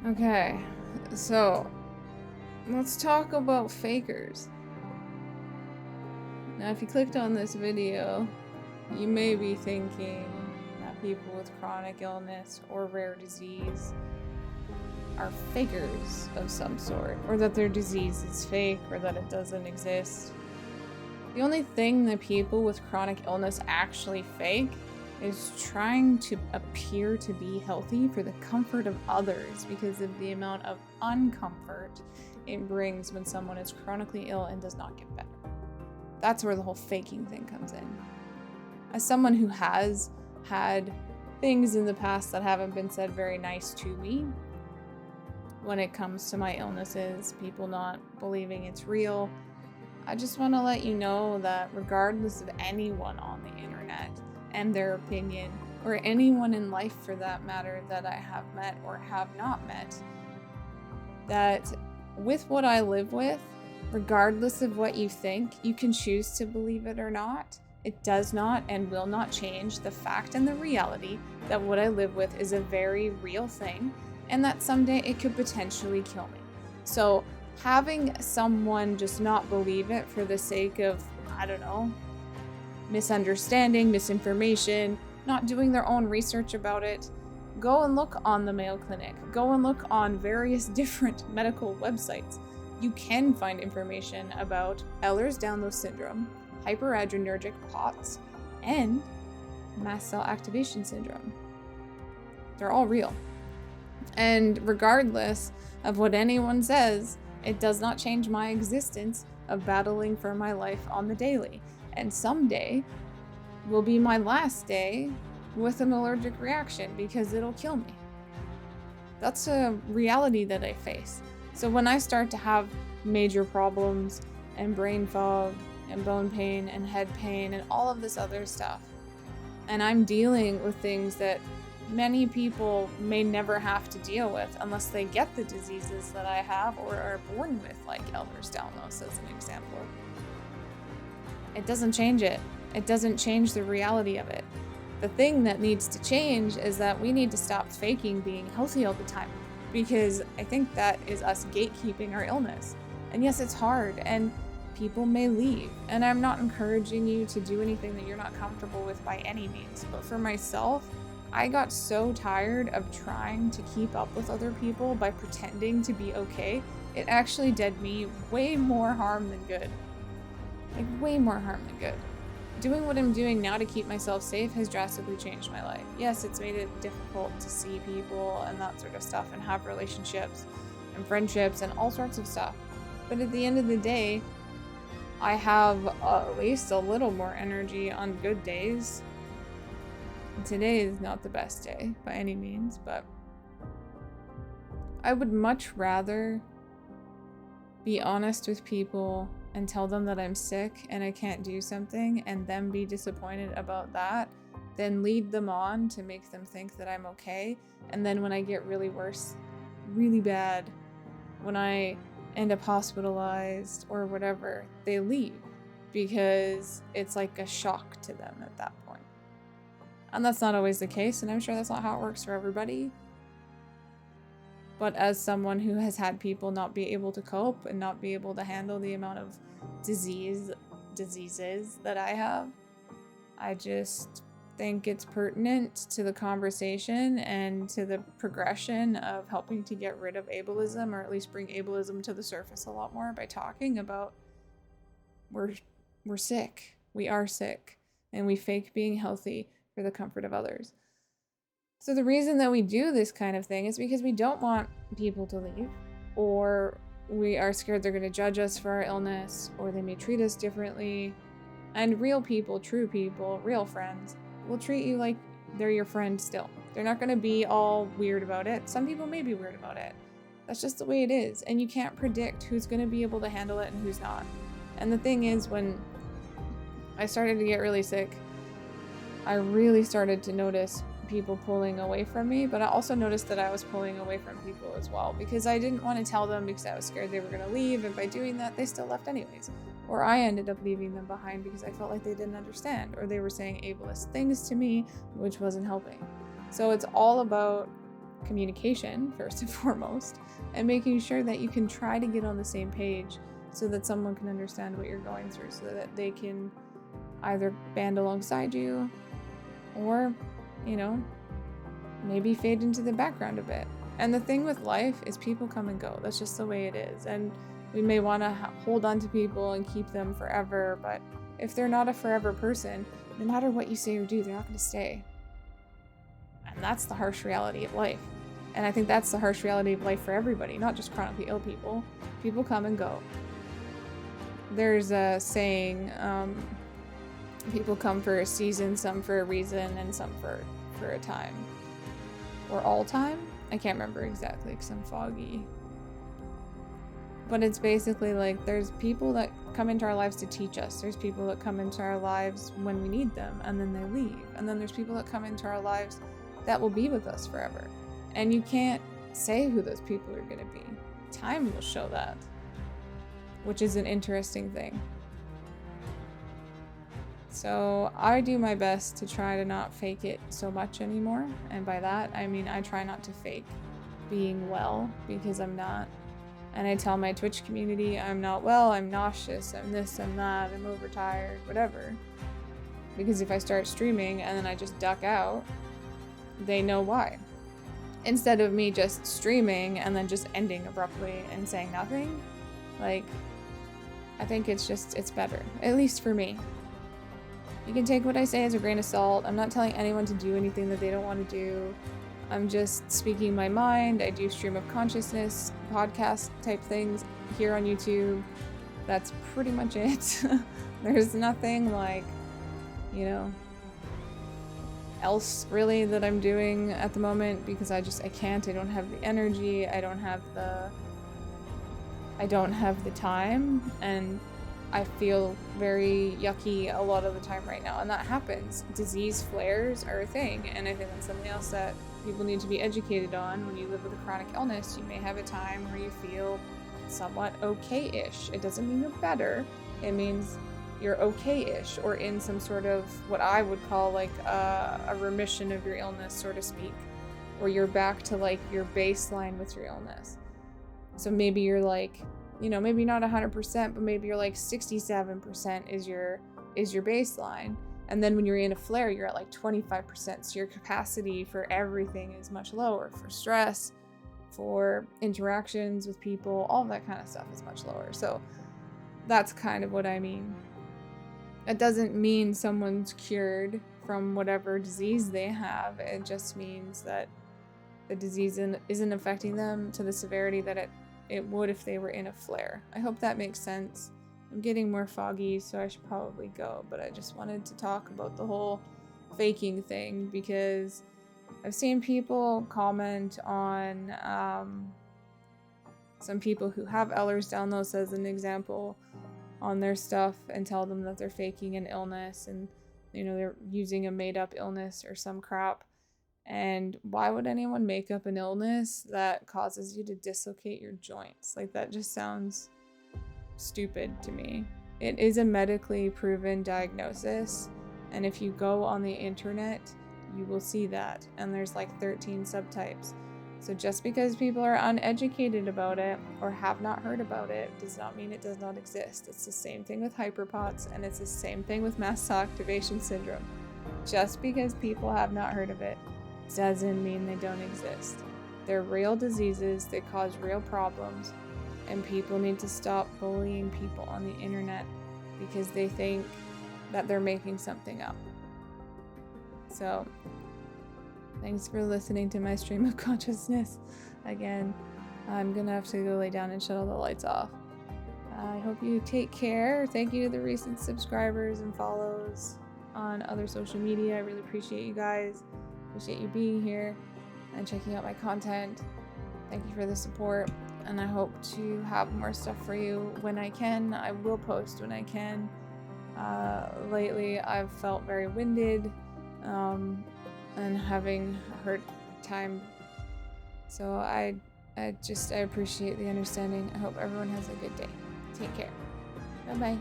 Okay, so let's talk about fakers. Now, if you clicked on this video, you may be thinking that people with chronic illness or rare disease are fakers of some sort, or that their disease is fake, or that it doesn't exist. The only thing that people with chronic illness actually fake is trying to appear to be healthy for the comfort of others because of the amount of uncomfort it brings when someone is chronically ill and does not get better. That's where the whole faking thing comes in. As someone who has had things in the past that haven't been said very nice to me, when it comes to my illnesses, people not believing it's real, I just want to let you know that regardless of anyone on the internet and their opinion, or anyone in life for that matter that I have met or have not met, that with what I live with, regardless of what you think, you can choose to believe it or not. It does not and will not change the fact and the reality that what I live with is a very real thing, and that someday it could potentially kill me. So having someone just not believe it for the sake of, I don't know, misunderstanding, misinformation, not doing their own research about it, go and look on the Mayo Clinic. Go and look on various different medical websites. You can find information about Ehlers-Danlos syndrome, hyperadrenergic POTS, and mast cell activation syndrome. They're all real. And regardless of what anyone says, it does not change my existence of battling for my life on the daily. And someday will be my last day with an allergic reaction because it'll kill me. That's a reality that I face. So when I start to have major problems and brain fog and bone pain and head pain and all of this other stuff, and I'm dealing with things that many people may never have to deal with unless they get the diseases that I have or are born with, like Ehlers-Danlos as an example. It doesn't change it. It doesn't change the reality of it. The thing that needs to change is that we need to stop faking being healthy all the time, because I think that is us gatekeeping our illness. And yes, it's hard, and people may leave, and I'm not encouraging you to do anything that you're not comfortable with by any means. But for myself, I got so tired of trying to keep up with other people by pretending to be okay. It actually did me way more harm than good. Like, way more harm than good. Doing what I'm doing now to keep myself safe has drastically changed my life. Yes, it's made it difficult to see people and that sort of stuff and have relationships and friendships and all sorts of stuff. But at the end of the day, I have at least a little more energy on good days. Today is not the best day by any means, but I would much rather be honest with people and tell them that I'm sick and I can't do something and them be disappointed about that than lead them on to make them think that I'm okay. And then when I get really worse, really bad, when I end up hospitalized or whatever, they leave because it's like a shock to them at that point. And that's not always the case, and I'm sure that's not how it works for everybody. But as someone who has had people not be able to cope and not be able to handle the amount of diseases that I have, I just think it's pertinent to the conversation and to the progression of helping to get rid of ableism, or at least bring ableism to the surface a lot more by talking about we're sick, we are sick, and we fake being healthy for the comfort of others. So the reason that we do this kind of thing is because we don't want people to leave, or we are scared they're going to judge us for our illness, or they may treat us differently. And real people, true people, real friends will treat you like they're your friend still. They're not going to be all weird about it. Some people may be weird about it. That's just the way it is. And you can't predict who's going to be able to handle it and who's not. And the thing is, when I started to get really sick, I really started to notice people pulling away from me, but I also noticed that I was pulling away from people as well, because I didn't want to tell them because I was scared they were going to leave, and by doing that they still left anyways. Or I ended up leaving them behind because I felt like they didn't understand, or they were saying ableist things to me, which wasn't helping. So it's all about communication first and foremost, and making sure that you can try to get on the same page so that someone can understand what you're going through, so that they can either band alongside you or, maybe fade into the background a bit. And the thing with life is people come and go. That's just the way it is. And we may want to hold on to people and keep them forever, but if they're not a forever person, no matter what you say or do, they're not going to stay. And that's the harsh reality of life. And I think that's the harsh reality of life for everybody, not just chronically ill people. People come and go. There's a saying, people come for a season, some for a reason, and some for a time. Or all time? I can't remember exactly because I'm foggy. But it's basically like there's people that come into our lives to teach us. There's people that come into our lives when we need them and then they leave. And then there's people that come into our lives that will be with us forever. And you can't say who those people are going to be. Time will show that, which is an interesting thing. So I do my best to try to not fake it so much anymore. And by that, I mean I try not to fake being well, because I'm not. And I tell my Twitch community I'm not well, I'm nauseous, I'm this, I'm that, I'm overtired, whatever. Because if I start streaming and then I just duck out, they know why. Instead of me just streaming and then just ending abruptly and saying nothing, I think it's better, at least for me. You can take what I say as a grain of salt. I'm not telling anyone to do anything that they don't want to do. I'm just speaking my mind. I do stream of consciousness, podcast type things here on YouTube. That's pretty much it. There's nothing else really that I'm doing at the moment, because I can't. I don't have the energy. I don't have the time, and I feel very yucky a lot of the time right now, and that happens. Disease flares are a thing, and I think that's something else that people need to be educated on. When you live with a chronic illness, you may have a time where you feel somewhat okay-ish. It doesn't mean you're better. It means you're okay-ish, or in some sort of what I would call a remission of your illness, so to speak, where you're back to your baseline with your illness. So maybe you're maybe not 100%, but maybe you're 67% is your baseline. And then when you're in a flare, you're at 25%. So your capacity for everything is much lower. For stress, for interactions with people, all that kind of stuff is much lower. So that's kind of what I mean. It doesn't mean someone's cured from whatever disease they have. It just means that the disease isn't affecting them to the severity that it would if they were in a flare. I hope that makes sense. I'm getting more foggy, so I should probably go, but I just wanted to talk about the whole faking thing, because I've seen people comment on some people who have Ehlers-Danlos as an example on their stuff and tell them that they're faking an illness, and they're using a made-up illness or some crap. And why would anyone make up an illness that causes you to dislocate your joints? That just sounds stupid to me. It is a medically proven diagnosis, and if you go on the internet, you will see that. And there's 13 subtypes. So just because people are uneducated about it or have not heard about it does not mean it does not exist. It's the same thing with hyperPOTS, and it's the same thing with mast cell activation syndrome. Just because people have not heard of it doesn't mean they don't exist. They're real diseases that cause real problems, and people need to stop bullying people on the internet because they think that they're making something up. So, thanks for listening to my stream of consciousness. Again, I'm gonna have to go lay down and shut all the lights off. I hope you take care. Thank you to the recent subscribers and follows on other social media. I really appreciate you guys. Appreciate you being here and checking out my content. Thank you for the support, and I hope to have more stuff for you when I can. I will post when I can. Lately, I've felt very winded and having a hard time. So I appreciate the understanding. I hope everyone has a good day. Take care. Bye-bye.